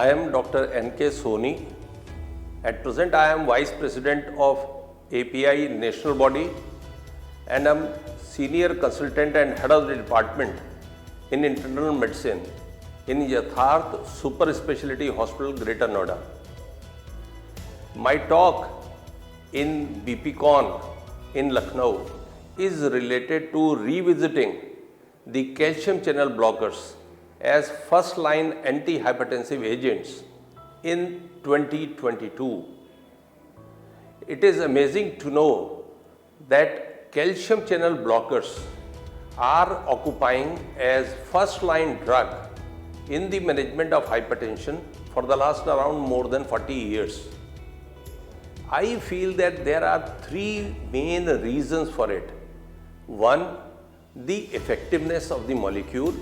I am Dr. N.K. Soni. At present, I am Vice President of API National Body and I am Senior Consultant and Head of the Department in Internal Medicine in Yatharth Super Speciality Hospital, Greater Noida. My talk in BPCON in Lucknow is related to revisiting the calcium channel blockers as first-line antihypertensive agents in 2022. It is amazing to know that calcium channel blockers are occupying as first-line drug in the management of hypertension for the last around more than 40 years. I feel that there are three main reasons for it. One, the effectiveness of the molecule,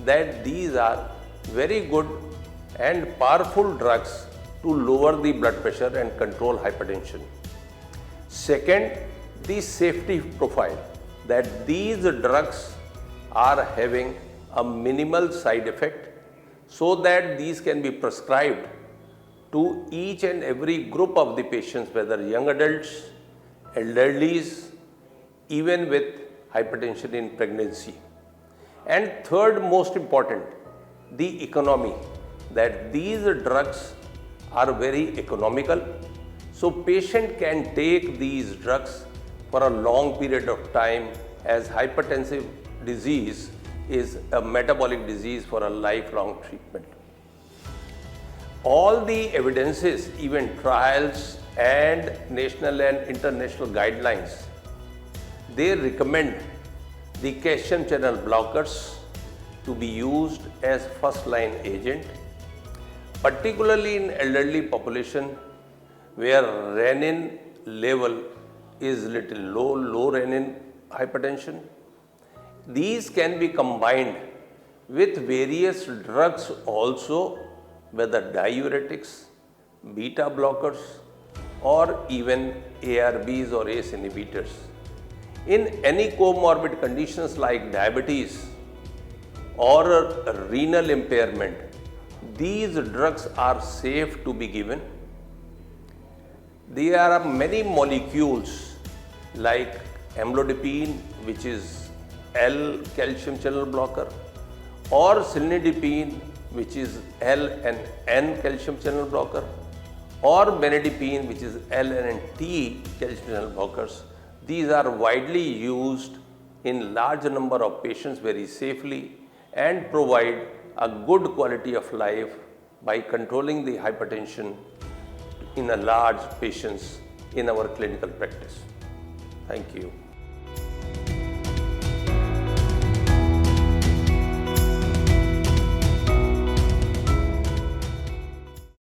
that these are very good and powerful drugs to lower the blood pressure and control hypertension. Second, the safety profile, that these drugs are having a minimal side effect so that these can be prescribed to each and every group of the patients, whether young adults, elderlies, even with hypertension in pregnancy. And third most important, the economy, that these drugs are very economical, so patient can take these drugs for a long period of time, as hypertensive disease is a metabolic disease for a lifelong treatment. All the evidences, even trials and national and international guidelines, they recommend the calcium channel blockers to be used as first-line agent, particularly in elderly population where renin level is little low renin hypertension. These can be combined with various drugs also, whether diuretics, beta blockers, or even ARBs or ACE inhibitors. In any comorbid conditions like diabetes or renal impairment, these drugs are safe to be given. There are many molecules like amlodipine, which is L calcium channel blocker, or cilnidipine, which is L and N calcium channel blocker, or benidipine, which is L and T calcium channel blockers. These are widely used in large number of patients very safely and provide a good quality of life by controlling the hypertension in a large patients in our clinical practice. Thank you.